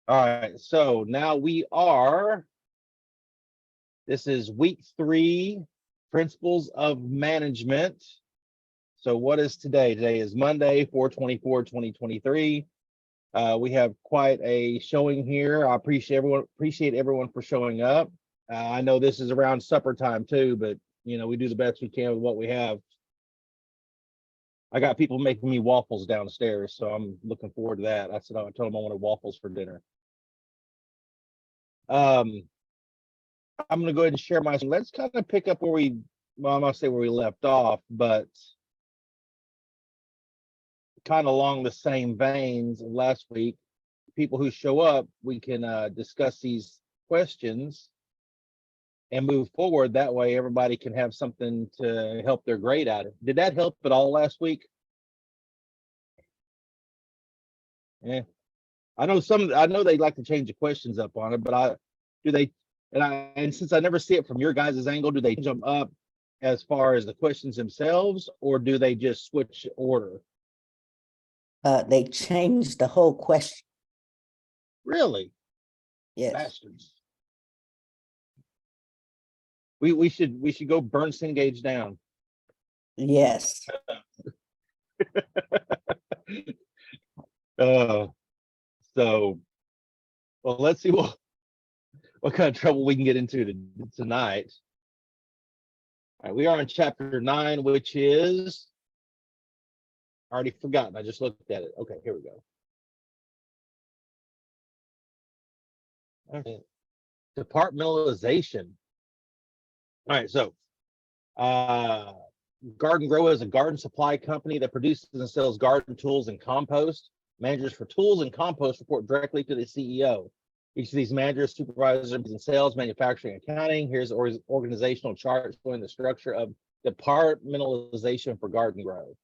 All right, so now this is week 3, principles of management. So what is today? Today is Monday, 4/24/2023. We have quite a showing here. I appreciate everyone for showing up. I know this is around supper time too, but we do the best we can with what we have. I got people making me waffles downstairs, so I'm looking forward to that. I told them I wanted waffles for dinner. I'm going to go ahead and share my. Let's kind of pick up where I'm going to say where we left off, but kind of along the same veins of last week. People who show up, we can discuss these questions and move forward. That way, everybody can have something to help their grade out of. Did that help at all last week? Yeah, I know they like to change the questions up on it, but and since I never see it from your guys' angle, do they jump up as far as the questions themselves, or do they just switch order? They changed the whole question. Really? Yes. Bastards. We should go burn Cengage down. Yes. So, well, let's see what kind of trouble we can get into tonight. All right, we are in chapter 9, which is already forgotten. I just looked at it. Okay, here we go. Okay. Departmentalization. All right, so Garden Grow is a garden supply company that produces and sells garden tools and compost. Managers for tools and compost report directly to the CEO. Each of these managers, supervisors in sales, manufacturing, accounting. Here's organizational chart showing the structure of departmentalization for Garden Grow.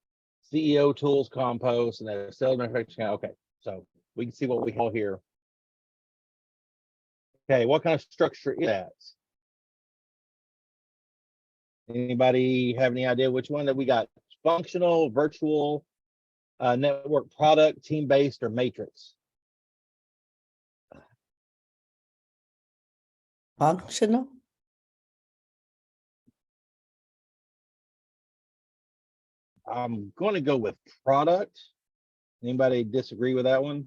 CEO, tools, compost, and then sales, manufacturing. Okay, so we can see what we have here. Okay, what kind of structure is that? Anybody have any idea which one that we got? Functional, virtual, network product, team-based, or matrix? Functional? I'm going to go with product. Anybody disagree with that one?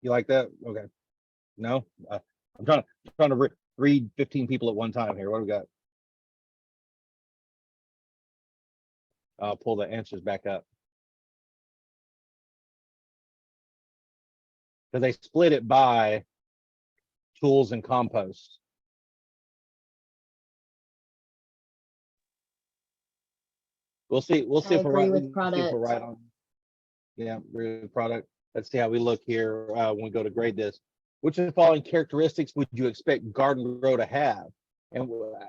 You like that? Okay. No? I'm trying to read 15 people at one time here. What do we got? I'll pull the answers back up. Because they split it by tools and compost. We'll see. We'll see if we're right. With product. See if we're right on. Yeah, agree with product. Let's see how we look here when we go to grade this. Which of the following characteristics would you expect Garden Grow to have? And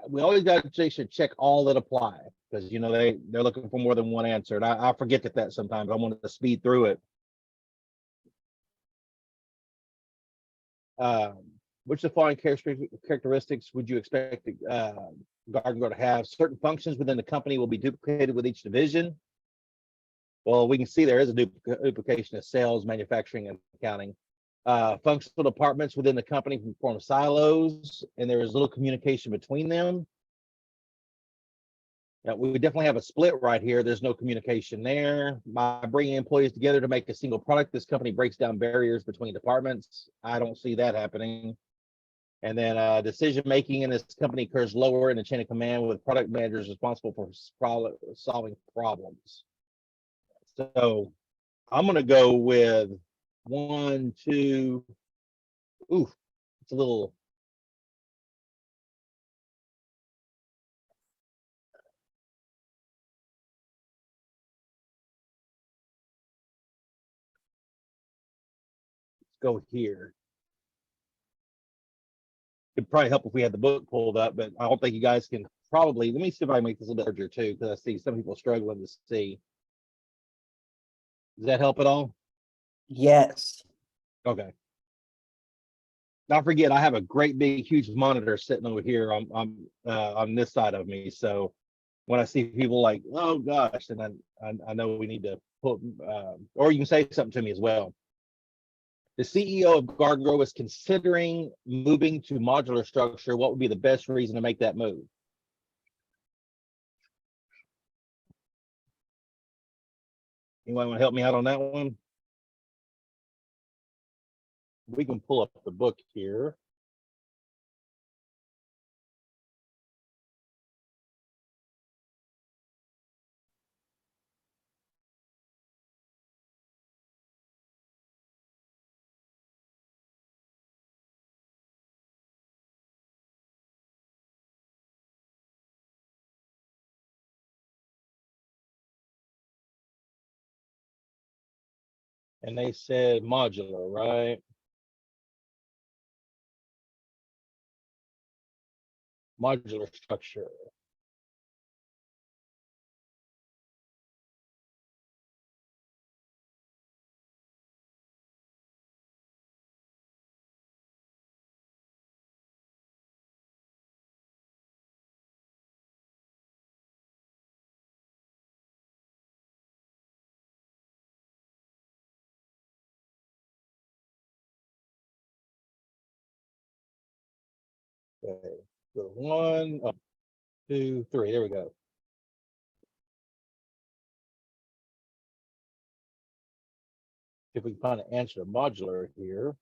we always got to check all that apply, because they're looking for more than one answer, and I forget that sometimes. I want to speed through it. Which of the following characteristics would you expect Garden Grow to have? Certain functions within the company will be duplicated with each division. Well, we can see there is a duplication of sales, manufacturing, and accounting. Functional departments within the company form silos, and there is little communication between them. Now, we definitely have a split right here. There's no communication there. By bringing employees together to make a single product, this company breaks down barriers between departments. I don't see that happening. And then decision making in this company occurs lower in the chain of command, with product managers responsible for solving problems. So I'm going to go with 1, 2. Ooh, it's a little. Let's go here. It'd probably help if we had the book pulled up, but I don't think you guys can probably. Let me see if I can make this a little bit larger too, because I see some people struggling to see. Does that help at all? Yes. Okay. Don't forget, I have a great big huge monitor sitting over here on this side of me. So when I see people like, oh gosh, then I know we need to put, or you can say something to me as well. The CEO of Garden Grove is considering moving to modular structure. What would be the best reason to make that move? Anyone want to help me out on that one? We can pull up the book here. And they said modular, right? Modular structure. Okay, so 1, 2, 3. There we go. If we can find an answer to modular here.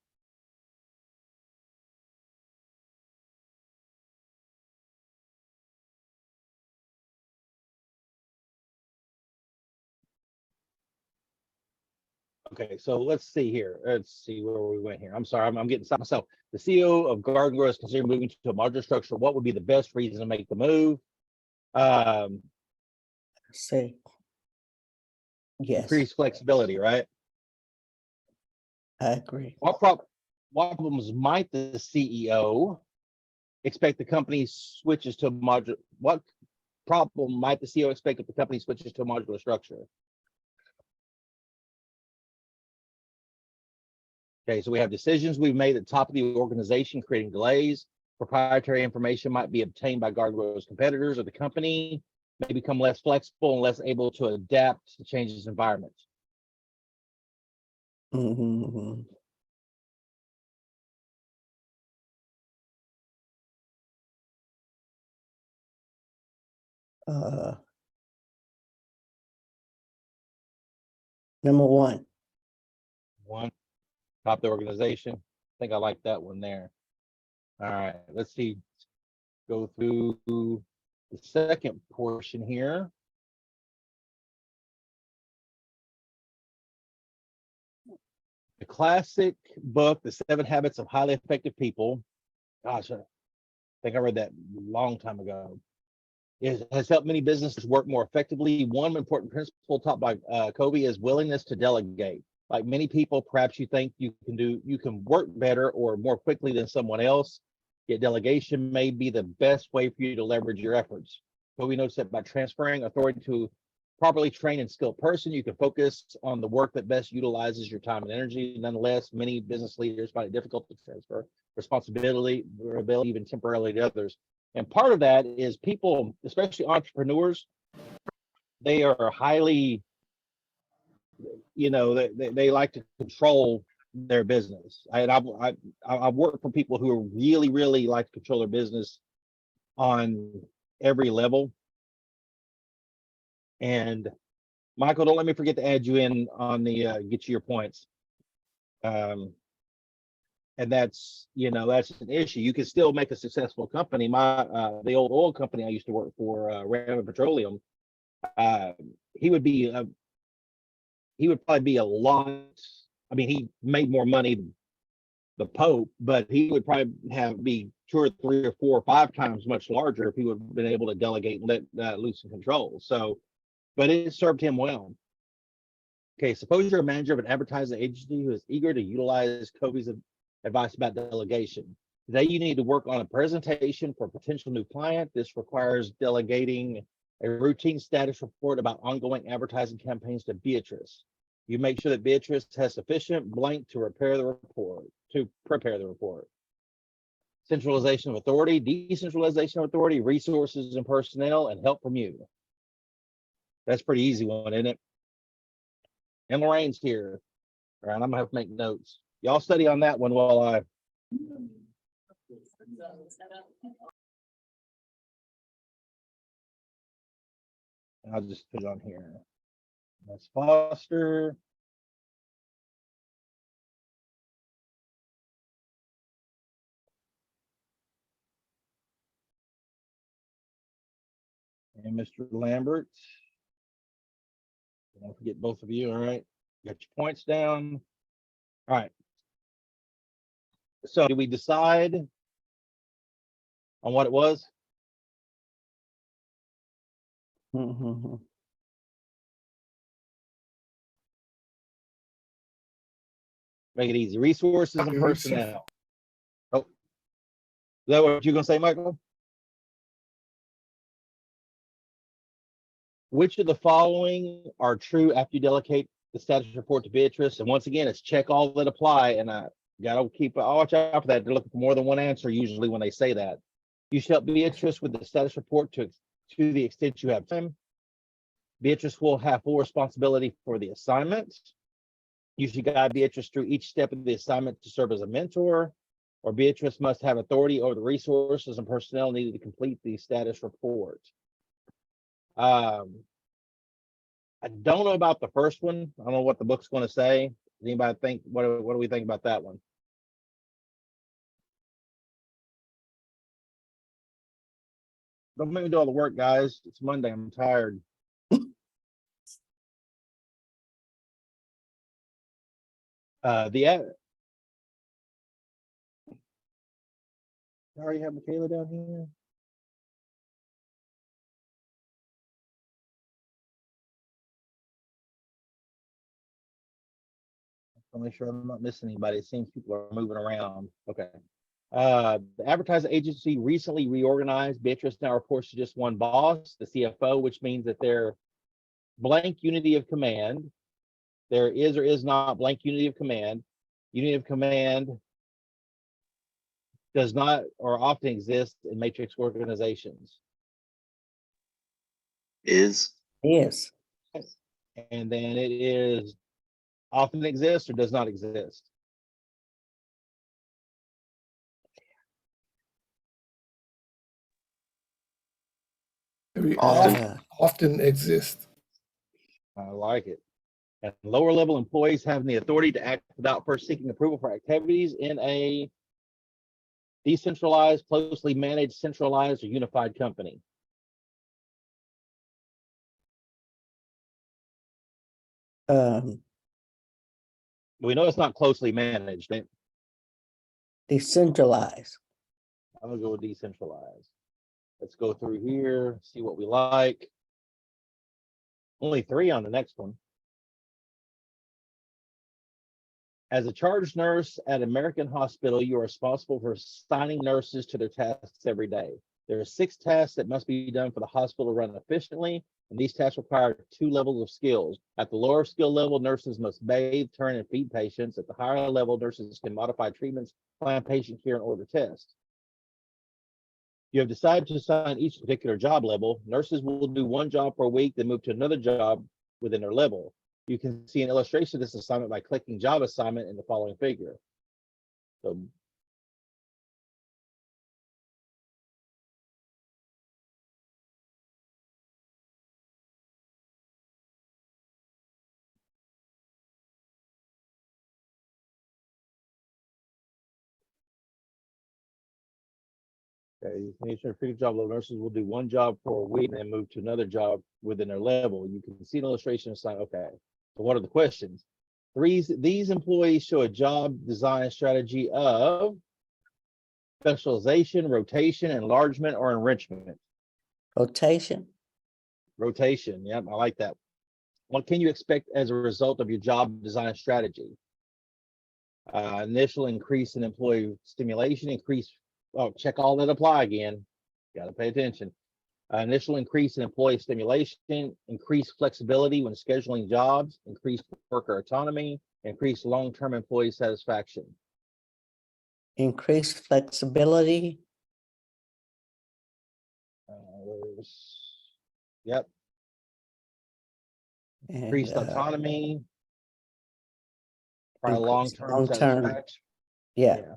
Okay, so let's see here. Let's see where we went here. I'm sorry, I'm getting stopped myself. The CEO of Garden Grove is considering moving to a modular structure. What would be the best reason to make the move? Say yes. Increased flexibility, right? I agree. What problems might the CEO expect the company switches to a modular? What problem might the CEO expect if the company switches to a modular structure? Okay, so we have decisions we've made at the top of the organization creating delays. Proprietary information might be obtained by Garden Grove's competitors, or the company may become less flexible and less able to adapt to changes environment. Mm-hmm. Number one. One, top of the organization. I think I like that one there. All right, let's see. Go through the second portion here. The classic book, The 7 Habits of Highly Effective People. Gosh, I think I read that a long time ago. It has helped many businesses work more effectively. One important principle taught by Covey is willingness to delegate. Like many people, perhaps you think you can work better or more quickly than someone else. Yet delegation may be the best way for you to leverage your efforts. Covey notes that by transferring authority to a properly trained and skilled person, you can focus on the work that best utilizes your time and energy. Nonetheless, many business leaders find it difficult to transfer responsibility, even temporarily, to others. And part of that is people, especially entrepreneurs, they are highly, they like to control their business. I've worked for people who really like to control their business on every level. And Michael, don't let me forget to add you in on the get you your points. And that's an issue. You can still make a successful company. The old oil company I used to work for, Ram Petroleum, he would probably be a lot. I mean, he made more money than the Pope, but he would probably be 2 or 3 or 4 or 5 times much larger if he would have been able to delegate and let loose and control. So, but it served him well. Okay, suppose you're a manager of an advertising agency who is eager to utilize Covey's advice about delegation. Today, you need to work on a presentation for a potential new client. This requires delegating a routine status report about ongoing advertising campaigns to Beatrice. You make sure that Beatrice has sufficient blank to prepare the report. Centralization of authority, decentralization of authority, resources and personnel, and help from you. That's a pretty easy one, isn't it? And Lorraine's here. All right, I'm gonna have to make notes. Y'all study on that one while I'll just put it on here. That's Foster. And Mr. Lambert. Don't forget both of you. All right. Got your points down. All right. So did we decide on what it was? Mhm. Make it easy. Resources and Okay, personnel. Oh, is that what you're gonna say, Michael? Which of the following are true after you delegate the status report to Beatrice? And once again, it's check all that apply. And I gotta I'll watch out for that. They're looking for more than one answer usually when they say that. You shall Beatrice with the status report to the extent you have time. Beatrice will have full responsibility for the assignment. You should guide Beatrice through each step of the assignment to serve as a mentor, or Beatrice must have authority over the resources and personnel needed to complete the status report. I don't know about the first one. I don't know what the book's going to say. Anybody think, what do we think about that one? Don't make me do all the work, guys. It's Monday. I'm tired. I already have Michaela down here. I'll make sure I'm not missing anybody. It seems people are moving around. Okay. The advertising agency recently reorganized. Beatrice now reports to just one boss, the CFO, which means that they're blank unity of command. There is or is not blank unity of command. Unity of command does not or often exist in matrix organizations. Is. Yes. And then it is often exists or does not exist. Very Uh, often exist. I like it. And lower level employees having the authority to act without first seeking approval for activities in a decentralized, closely managed, centralized, or unified company. We know it's not closely managed. Decentralized. I'm gonna go with decentralized. Let's go through here, see what we like. Only 3 on the next one. As a charge nurse at American Hospital, you are responsible for assigning nurses to their tasks every day. There are 6 tasks that must be done for the hospital to run efficiently, and these tasks require 2 levels of skills. At the lower skill level, nurses must bathe, turn, and feed patients. At the higher level, nurses can modify treatments, plan patient care, and order tests. You have decided to assign each particular job level. Nurses will do one job per week, then move to another job within their level. You can see an illustration of this assignment by clicking job assignment in the following figure. So okay, nature figure job level nurses will do one job for a week and then move to another job within their level. You can see an illustration assignment. Okay. So what are the questions? These employees show a job design strategy of specialization, rotation, enlargement, or enrichment. Rotation. Rotation. Yep, I like that. What can you expect as a result of your job design strategy? Initial increase in employee stimulation, check all that apply again. Got to pay attention. Initial increase in employee stimulation, increased flexibility when scheduling jobs, increased worker autonomy, increased long-term employee satisfaction. Increased flexibility. Yep. And Increased autonomy. Probably Increase long-term long-term. satisfaction. Yeah,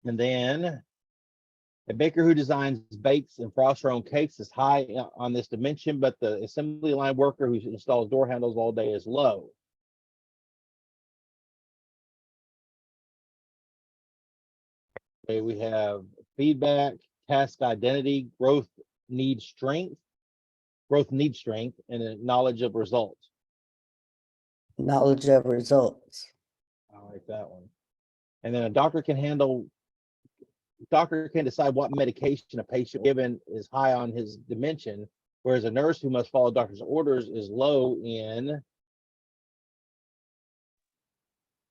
And then a baker who designs, bakes, and frosts her own cakes is high on this dimension, but the assembly line worker who installs door handles all day is low. Okay, we have feedback, task identity, growth needs strength, and a knowledge of results. knowledge of results. I like that one. And then a doctor can decide what medication a patient given is high on his dimension, whereas a nurse who must follow doctor's orders is low in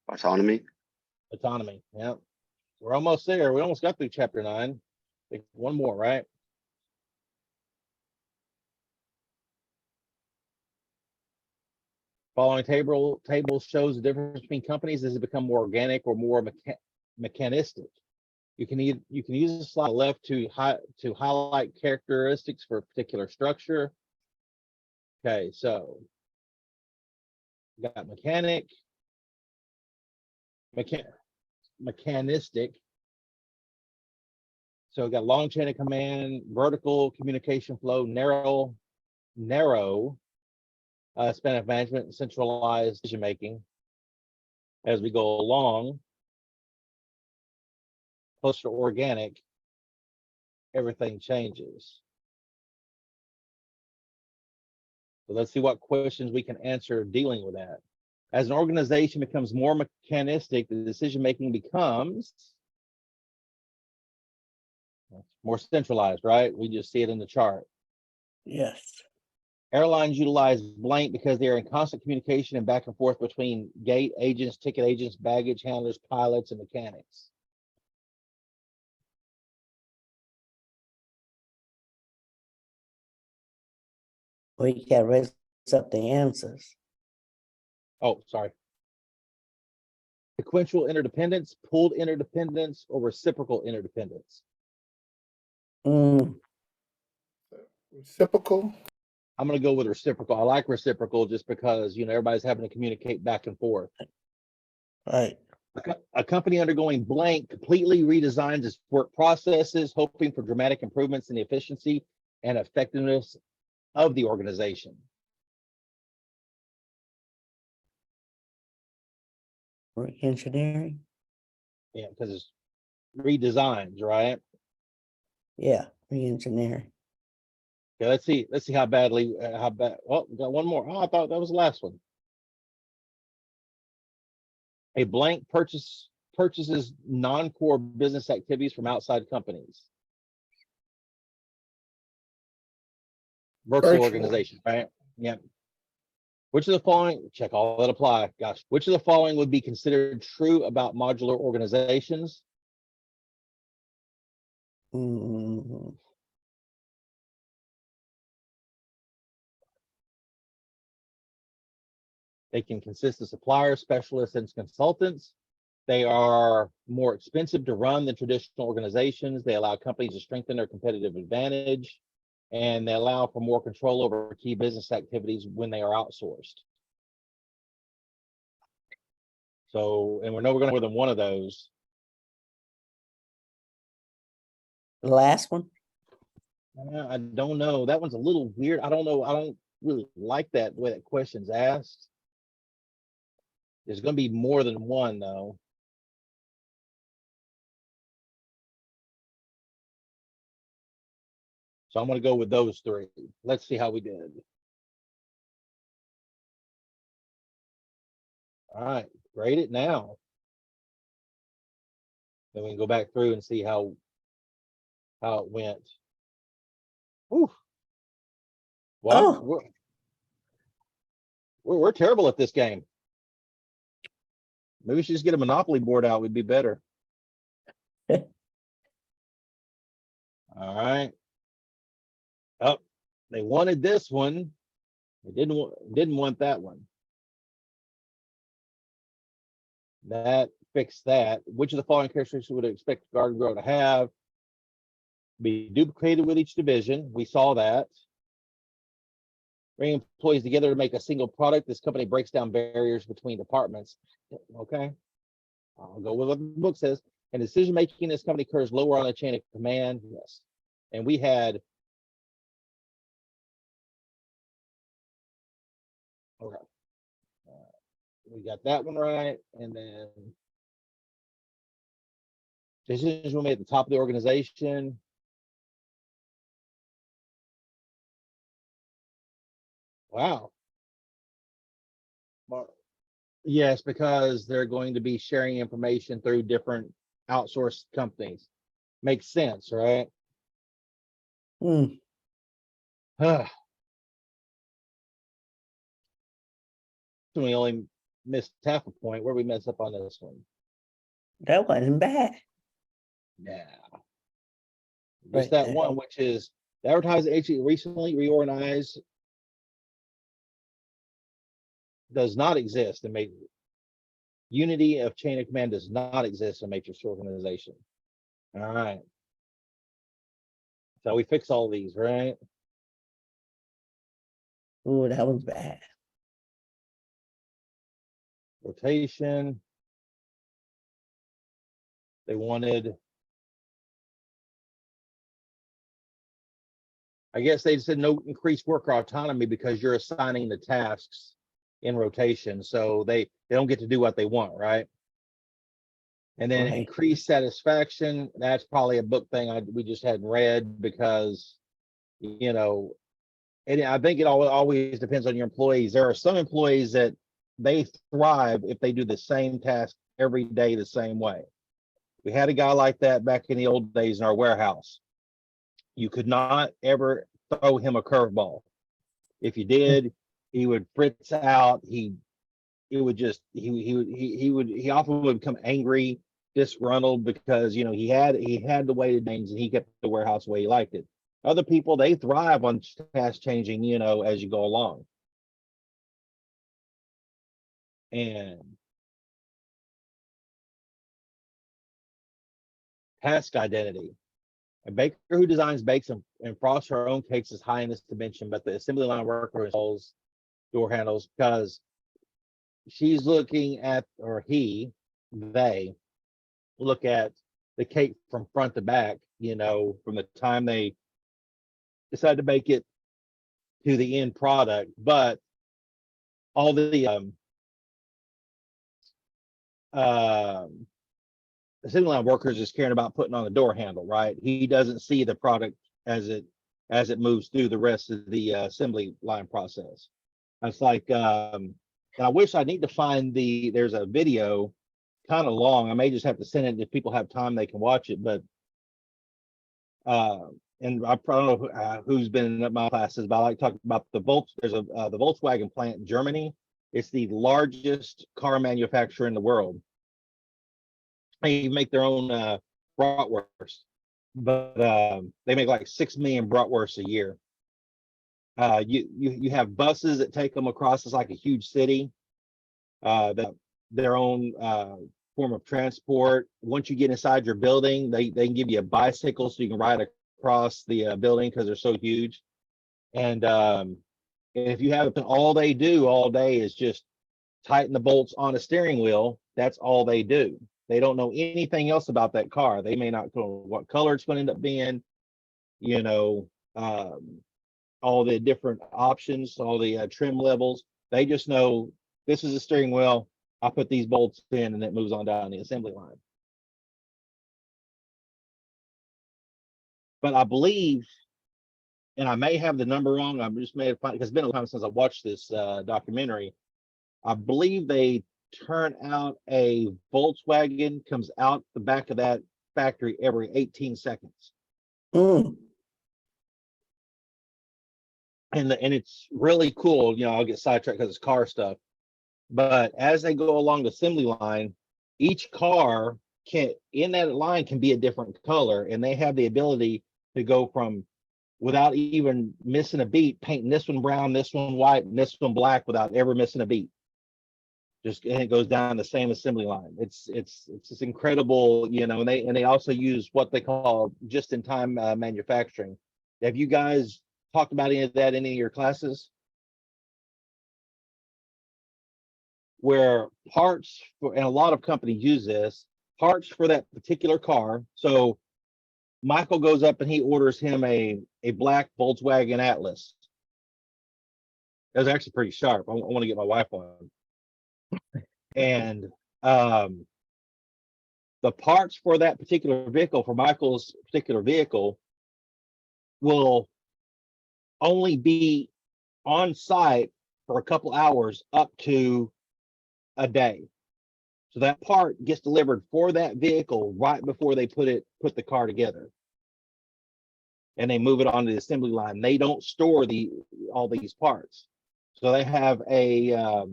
Autonomy. autonomy. Yep. We're almost there. We almost got through chapter 9. Think one more, right? Following table shows the difference between companies as they become more organic or more mechanistic. You can use the slide left to highlight characteristics for a particular structure. Okay, so we got mechanistic. So we got long chain of command, vertical communication flow, narrow span of management, and centralized decision making. As we go along, closer to organic, everything changes. So let's see what questions we can answer dealing with that. As an organization becomes more mechanistic, the decision making becomes more centralized, right? We just see it in the chart. Yes. Airlines utilize blank because they are in constant communication and back and forth between gate agents, ticket agents, baggage handlers, pilots, and mechanics. Well, you gotta raise up the answers. Oh, sorry. Sequential interdependence, pooled interdependence, or reciprocal interdependence. Reciprocal. I'm going to go with reciprocal. I like reciprocal just because, everybody's having to communicate back and forth. Right. A company undergoing blank completely redesigns its work processes, hoping for dramatic improvements in the efficiency and effectiveness of the organization. Engineering. Yeah, because it's redesigns, right? Yeah, re-engineering. Okay, let's see how bad. Well, we got one more. Oh, I thought that was the last one. A blank purchases non-core business activities from outside companies. Virtual organization, right? Yeah. Which of the following, check all that apply. Gosh, which of the following would be considered true about modular organizations? Mm, They can consist of suppliers, specialists, and consultants. They are more expensive to run than traditional organizations. They allow companies to strengthen their competitive advantage, and they allow for more control over key business activities when they are outsourced. So, and we know we're going to more than one of those. the last one? I don't know. That one's a little weird. I don't know. I don't really like that way that question's asked. There's going to be more than one, though. So I'm going to go with those three. Let's see how we did. All right, grade it now. Then we can go back through and see how it went. Whew. Well, Oh. we're terrible at this game. Maybe we should just get a Monopoly board out. We'd be better. All right. Oh, they wanted this one. They didn't want that one. That fixed that. Which of the following characteristics would expect garden grow to have? Be duplicated with each division. We saw that. bring employees together to make a single product. This company breaks down barriers between departments. Okay, I'll go with what the book says. And decision making in this company occurs lower on the chain of command. Yes, and we had. Okay, we got that one right, and then decisions were made at the top of the organization. Wow. Well, yes, because they're going to be sharing information through different outsourced companies. Makes sense, right? Hmm, So we only missed half a point. Where we mess up on this one? that wasn't bad. Yeah. Just Right that there. one, which is the advertising agency recently reorganized, does not exist in major. Unity of chain of command does not exist in matrix organization. All right. So we fix all these, right? Ooh, that was bad. Rotation. They wanted, I guess they said no increased worker autonomy because you're assigning the tasks in rotation. So they don't get to do what they want, right? And then Right. increased satisfaction. That's probably a book thing we just hadn't read because, you know, and I think it always depends on your employees. There are some employees that they thrive if they do the same task every day the same way. We had a guy like that back in the old days in our warehouse. You could not ever throw him a curveball. If you did, he would fritz out. He often would become angry, disgruntled because he had the way to things and he kept the warehouse the way he liked it. Other people, they thrive on task changing, as you go along. And task identity. A baker who designs, bakes, and frosts her own cakes is high in this dimension, but the assembly line worker installs door handles because she's looking at, or they look at the cake from front to back, from the time they decide to bake it to the end product. But all the assembly line workers is caring about putting on the door handle, right? He doesn't see the product as it moves through the rest of the assembly line process. It's like, and I wish I need to find there's a video kind of long. I may just have to send it if people have time, they can watch it. But and I don't know who's been in my classes, but I like to talk about the there's the Volkswagen plant in Germany. It's the largest car manufacturer in the world. They make their own bratwurst, but they make like 6 million bratwursts a year. You have buses that take them across. It's like a huge city. Their own form of transport. Once you get inside your building, they can give you a bicycle so you can ride across the building because they're so huge. And if you have all they do all day is just tighten the bolts on a steering wheel, that's all they do. They don't know anything else about that car. They may not know what color it's going to end up being, all the different options, all the trim levels. They just know this is a steering wheel. I put these bolts in and it moves on down the assembly line. But I believe, and I may have the number wrong, I'm just made because it's been a long time since I watched this documentary. I believe they turn out a Volkswagen comes out the back of that factory every 18 seconds. Mm, And it's really cool. I'll get sidetracked because it's car stuff. But as they go along the assembly line, each car in that line can be a different color, and they have the ability to go from, without even missing a beat, painting this one brown, this one white, and this one black without ever missing a beat. And it goes down the same assembly line. It's just incredible, and they also use what they call just-in-time manufacturing. Have you guys talked about any of that in any of your classes? where parts for, and a lot of companies use this, parts for that particular car. So Michael goes up and he orders him a black Volkswagen Atlas. That was actually pretty sharp. I want to get my wife on. And the parts for that particular vehicle, for Michael's particular vehicle, will only be on site for a couple hours up to a day. So that part gets delivered for that vehicle right before they put the car together. And they move it onto the assembly line. They don't store all these parts. So they have a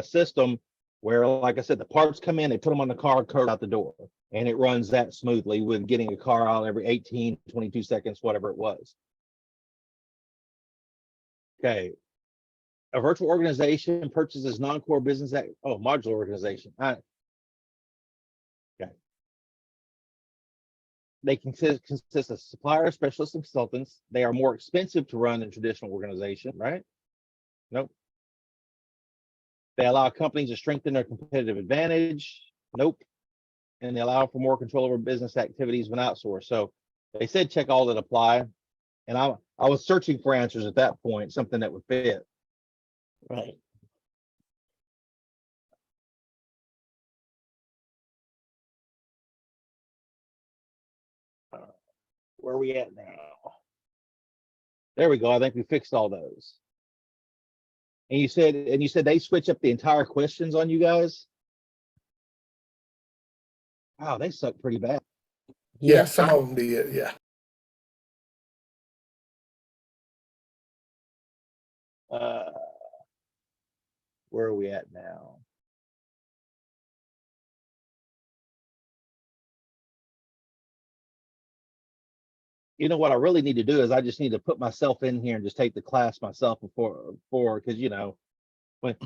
system where, like I said, the parts come in, they put them on the car, code out the door, and it runs that smoothly with getting a car out every 18, 22 seconds, whatever it was. Okay. A virtual organization purchases non-core business modular organization. Okay. They consist of suppliers, specialists, and consultants. They are more expensive to run than traditional organization, right? Nope. They allow companies to strengthen their competitive advantage. Nope. And they allow for more control over business activities when outsourced. So they said check all that apply. And I was searching for answers at that point, something that would fit. Right. Where are we at now? There we go. I think we fixed all those. And you said they switch up the entire questions on you guys? Wow, they suck pretty bad. Yeah, some of them did. Yeah. Where are we at now? You know what I really need to do is I just need to put myself in here and just take the class myself before because you know when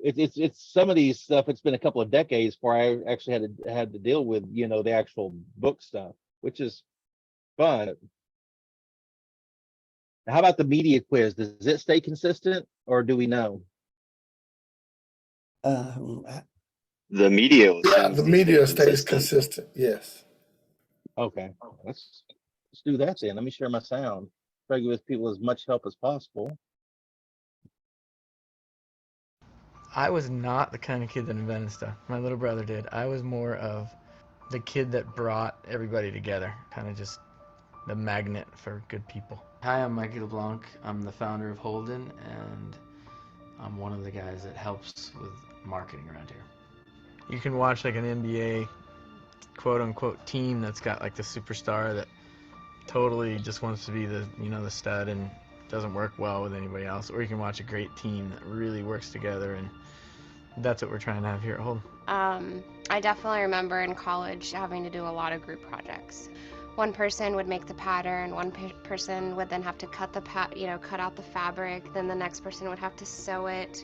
it's some of these stuff, it's been a couple of decades before I actually had to deal with, you know, the actual book stuff, which is fun. How about the media quiz? Does it stay consistent or do we know? The media. Yeah, the media stays consistent. Yes. Okay, let's do that then. Let me share my sound. Try to give people as much help as possible. I was not the kind of kid that invented stuff. My little brother did. I was more of the kid that brought everybody together, kind of just the magnet for good people. Hi, I'm Mikey LeBlanc. I'm the founder of Holden, and I'm one of the guys that helps with marketing around here. You can watch like an NBA quote-unquote team that's got like the superstar that totally just wants to be the stud and doesn't work well with anybody else, or you can watch a great team that really works together, and that's what we're trying to have here at Holden. I definitely remember in college having to do a lot of group projects. One person would make the pattern, one person would then have to cut out the fabric, then the next person would have to sew it,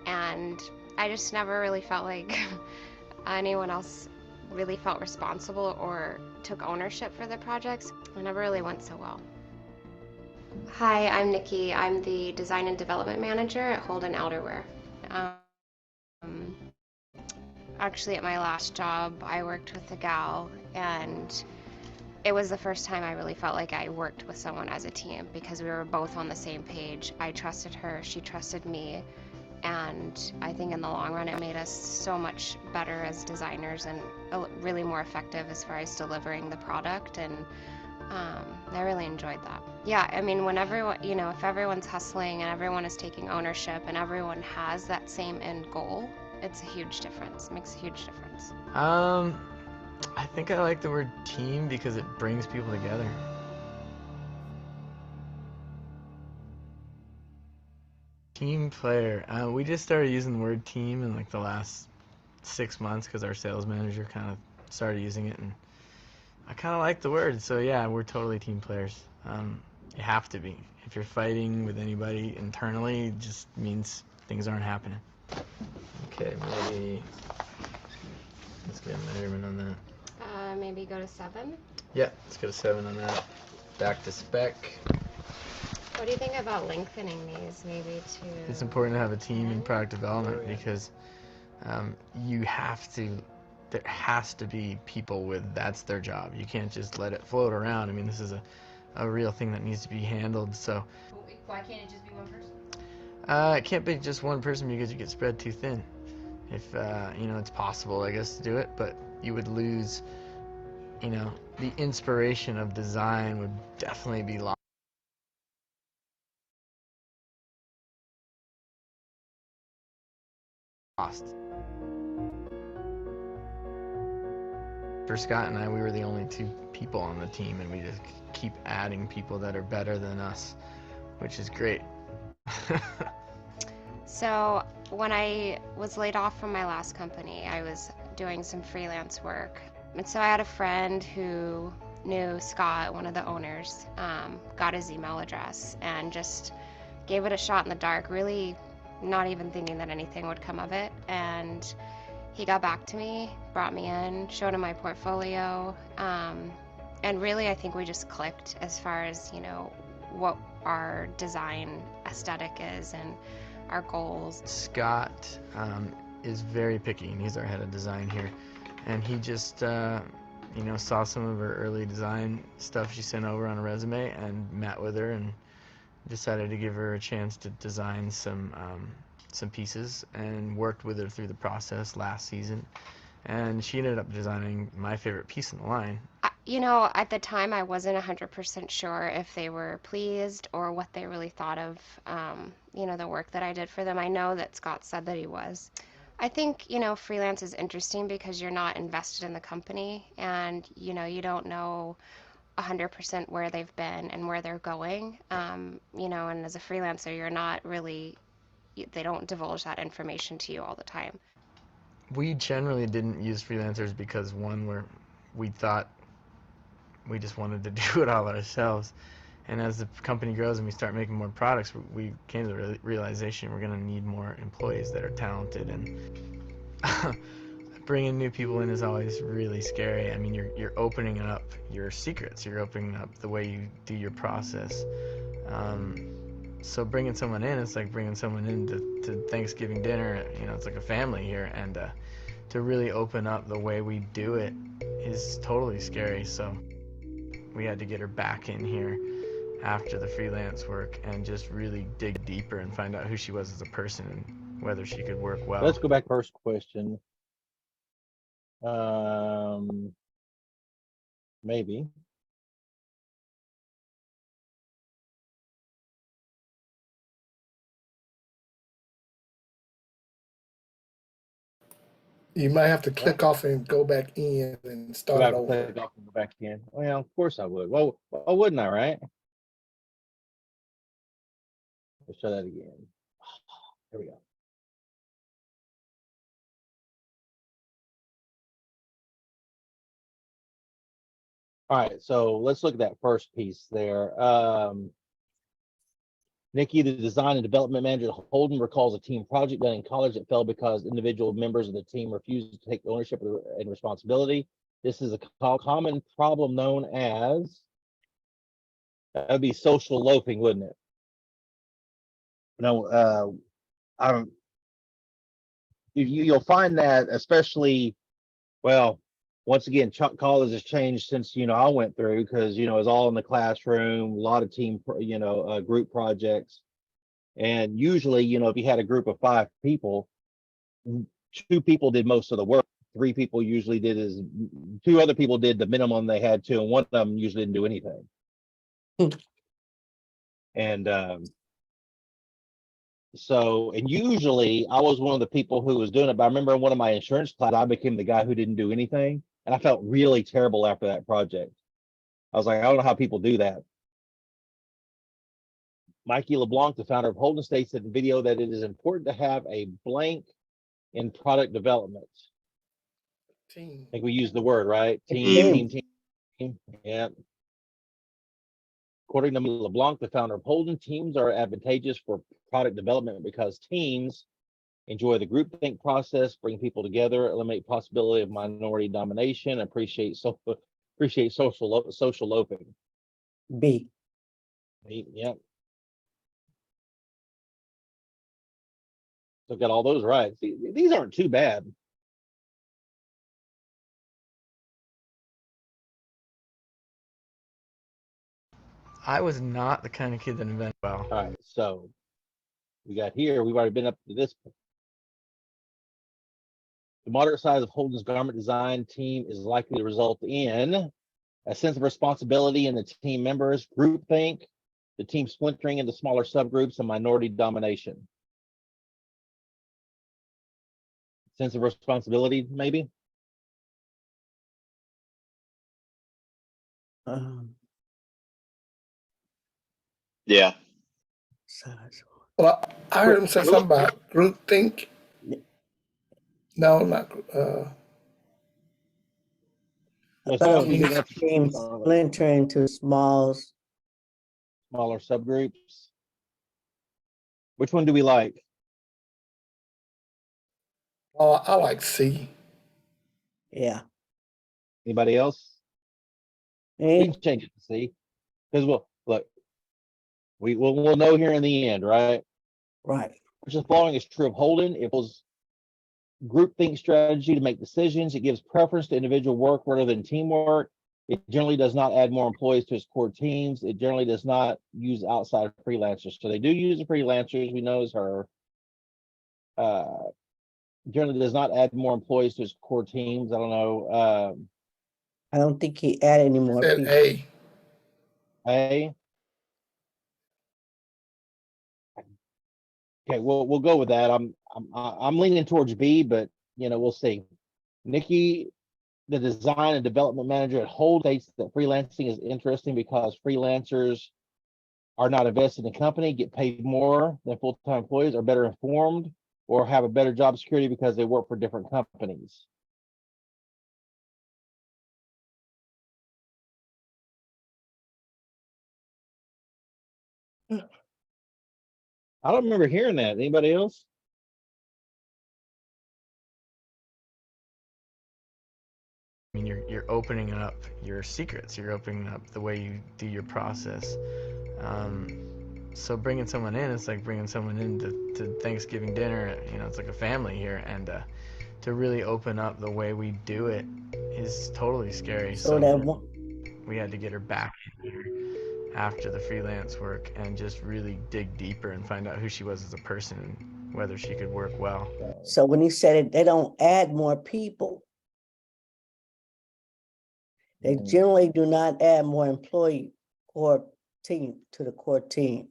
and I just never really felt like anyone else really felt responsible or took ownership for the projects. It never really went so well. Hi, I'm Nikki. I'm the Design and Development Manager at Holden Outerwear. Actually, at my last job, I worked with a gal, and it was the first time I really felt like I worked with someone as a team because we were both on the same page. I trusted her, she trusted me, and I think in the long run it made us so much better as designers and really more effective as far as delivering the product, and I really enjoyed that. Yeah, I mean, when everyone, if everyone's hustling and everyone is taking ownership and everyone has that same end goal, it's a huge difference. It makes a huge difference. I think I like the word team because it brings people together. Team player. We just started using the word team in like the last 6 months because our sales manager kind of started using it, and I kind of like the word. So yeah, we're totally team players. You have to be. If you're fighting with anybody internally, it just means things aren't happening. Okay, maybe let's get a measurement on that. Maybe go to 7. Yeah, let's go to 7 on that. Back to spec. What do you think about lengthening these maybe to? It's important to have a team in product development because you have to, there has to be people with, that's their job. You can't just let it float around. I mean, this is a real thing that needs to be handled. So Why can't it just be one person? it can't be just one person because you get spread too thin. If you know, it's possible, I guess, to do it, but you would lose, you know, the inspiration of design would definitely be lost. For Scott and I, we were the only two people on the team, and we just keep adding people that are better than us, which is great. So when I was laid off from my last company, I was doing some freelance work. And so I had a friend who knew Scott, one of the owners, got his email address and just gave it a shot in the dark, really not even thinking that anything would come of it. And he got back to me, brought me in, showed him my portfolio, and really I think we just clicked as far as, you know, what our design aesthetic is and our goals. Scott is very picky, and he's our head of design here. And he just, you know, saw some of her early design stuff she sent over on a resume and met with her and decided to give her a chance to design some pieces, and worked with her through the process last season. And she ended up designing my favorite piece in the line. You know, at the time I wasn't 100% sure if they were pleased or what they really thought of, you know, the work that I did for them. I know that Scott said that he was. I think, you know, freelance is interesting because you're not invested in the company, and, you know, you don't know 100% where they've been and where they're going. You know, and as a freelancer, you're not really, they don't divulge that information to you all the time. We generally didn't use freelancers because, one, we thought we just wanted to do it all ourselves. And as the company grows and we start making more products, we came to the realization we're going to need more employees that are talented. And bringing new people in is always really scary. I mean, you're opening up your secrets. You're opening up the way you do your process. So bringing someone in, it's like bringing someone in to Thanksgiving dinner. You know, it's like a family here. And to really open up the way we do it is totally scary. So we had to get her back in here after the freelance work and just really dig deeper and find out who she was as a person and whether she could work well. Let's go back to first question. Maybe. You might have to click off and go back in and start Go it back, over. click off and go back in. Well, of course I would. Well, wouldn't I, right? Let's try that again. Here we go. All right, so let's look at that first piece there. Nikki, the design and development manager at Holden, recalls a team project done in college that failed because individual members of the team refused to take ownership and responsibility. This is a common problem known as, that would be social loafing, wouldn't it? No, I don't. You'll find that, especially, well, once again, college has changed since, you know, I went through, because, you know, it's all in the classroom, a lot of team, you know, group projects. And usually, you know, if you had a group of 5 people, 2 people did most of the work. 3 people usually did 2 other people did the minimum they had to, and one of them usually didn't do anything. And so, and usually I was one of the people who was doing it, but I remember in one of my insurance class, I became the guy who didn't do anything. And I felt really terrible after that project. I was like, I don't know how people do that. Mikey LeBlanc, the founder of Holden, states in the video that it is important to have a blank in product development. Team. I think we used the word, right? Team. Yeah. According to LeBlanc, the founder of Holden, teams are advantageous for product development because teams enjoy the groupthink process, bring people together, eliminate possibility of minority domination, appreciate social loafing. B. Yep. So got all those right. See, these aren't too bad. I was not the kind of kid that invented well. All right, so we got here, we've already been up to this. The moderate size of Holden's garment design team is likely to result in a sense of responsibility in the team members, groupthink, the team splintering into smaller subgroups, and minority domination. Sense of responsibility, maybe? Yeah. Size. Well, I heard him say something about groupthink. No, not, No, But some of these big enough to teams smaller splinter into smalls. subgroups. Which one do we like? oh, I like C. Yeah. Anybody else? We Eh? can change it to C. Because look, we'll know here in the end, right? Right. Which the following is true of Holden. It was groupthink strategy to make decisions. It gives preference to individual work rather than teamwork. It generally does not add more employees to its core teams. It generally does not use outside freelancers. So they do use the freelancers. We know is her. Generally does not add more employees to its core teams. I don't know. I don't think he added any more Said people. A. A. Okay, we'll go with that. I'm leaning towards B, but we'll see. Nikki, the design and development manager at Hold, states that freelancing is interesting because freelancers are not invested in the company, get paid more than full-time employees, are better informed, or have a better job security because they work for different companies. I don't remember hearing that. Anybody else? I mean, you're opening up your secrets. You're opening up the way you do your process. So bringing someone in, it's like bringing someone into Thanksgiving dinner. It's like a family here, and to really open up the way we do it is totally scary. So that one, we had to get her back in here after the freelance work and just really dig deeper and find out who she was as a person and whether she could work well. so when he said it, they don't add more people. They generally do not add more employee core team to the core team.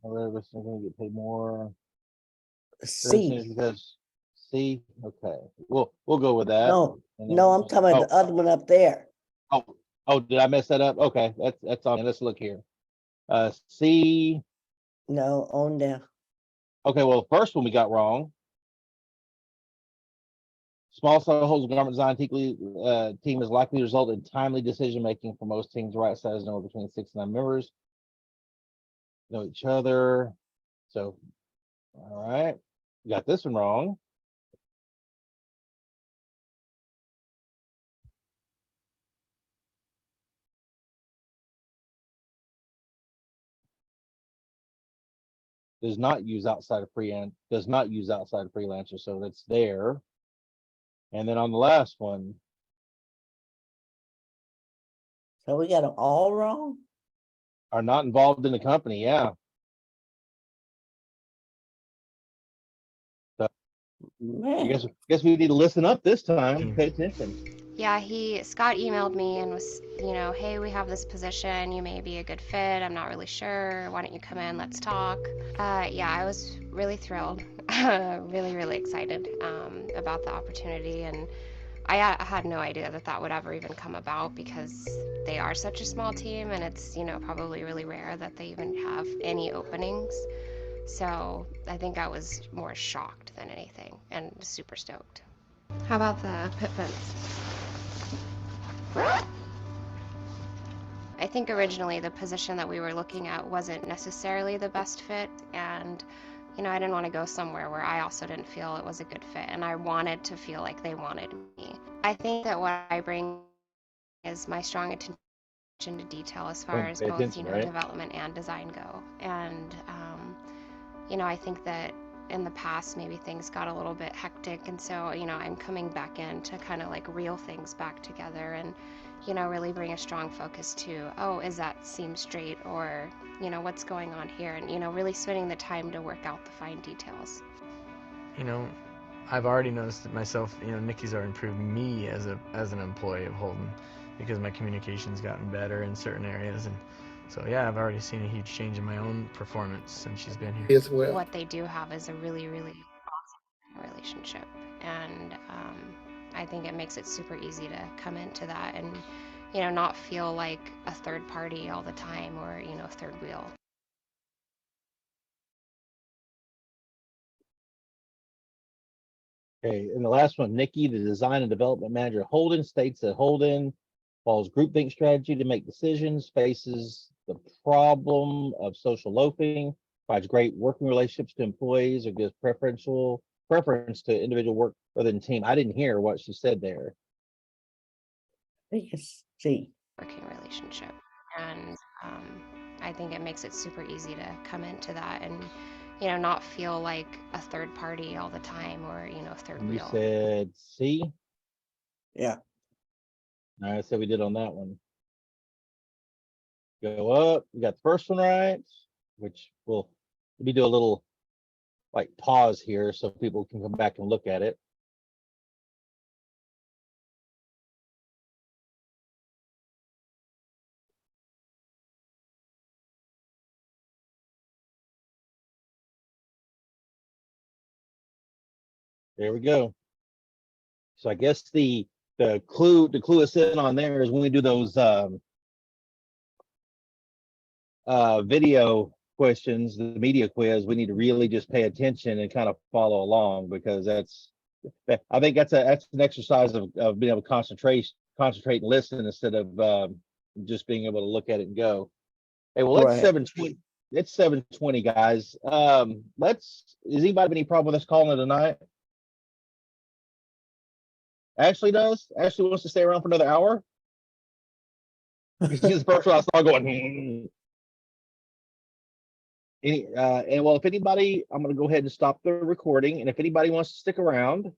We're going to get paid more. C. Because C. Okay, we'll go with that. No, I'm talking about the other one up there. Oh, did I mess that up? Okay, that's on. Let's look here. C. No, on there. Okay, well, the first one we got wrong. Small size holds garment design team is likely to result in timely decision making for most teams. Right size number between 6 and 9 members. Know each other. So, all right, we got this one wrong. Does not use outside of freelancers, so that's there. And then on the last one, So we got them all wrong? are not involved in the company. Yeah. So I Man, guess we need to listen up this time. Pay attention. Yeah, Scott emailed me and was, hey, we have this position. You may be a good fit. I'm not really sure. Why don't you come in? Let's talk. Yeah, I was really thrilled, really, really excited about the opportunity. And I had no idea that would ever even come about because they are such a small team and it's, probably really rare that they even have any openings. So I think I was more shocked than anything and super stoked. How about the pit fence? I think originally the position that we were looking at wasn't necessarily the best fit, and I didn't want to go somewhere where I also didn't feel it was a good fit, and I wanted to feel like they wanted me. I think that what I bring is my strong attention to detail as far as both Attention, right? development and design go, and I think that in the past maybe things got a little bit hectic, and so I'm coming back in to kind of like reel things back together and really bring a strong focus to, oh, is that seam straight, or what's going on here, and really spending the time to work out the fine details. I've already noticed it myself. Nikki's already improved me as an employee of Holden, because my communication's gotten better in certain areas, and so yeah, I've already seen a huge change in my own performance since she's been here. As well. What they do have is a really, really awesome relationship, and I think it makes it super easy to come into that and not feel like a third party all the time, or third wheel. Okay, and the last one, Nikki, the design and development manager at Holden, states that Holden follows groupthink strategy to make decisions, faces the problem of social loafing, provides great working relationships to employees, or gives preference to individual work rather than team. I didn't hear what she said there. I think it's C. Working relationship, and I think it makes it super easy to come into that and not feel like a third party all the time, or third And you wheel. said C? Yeah. I said we did on that one. Go up. We got the first one right, which will let me do a little like pause here so people can come back and look at it. There we go. So I guess the clue to clue us in on there is when we do those video questions, the media quiz, we need to really just pay attention and kind of follow along, because I think that's an exercise of being able to concentrate and listen instead of just being able to look at it and go. Hey, well, it's Right. 7:20. It's 7:20, guys. Does anybody have any problem with us calling it a night? Ashley does. Ashley wants to stay around for another hour. She's the first one I saw going. And well, if anybody, I'm going to go ahead and stop the recording. And if anybody wants to stick around,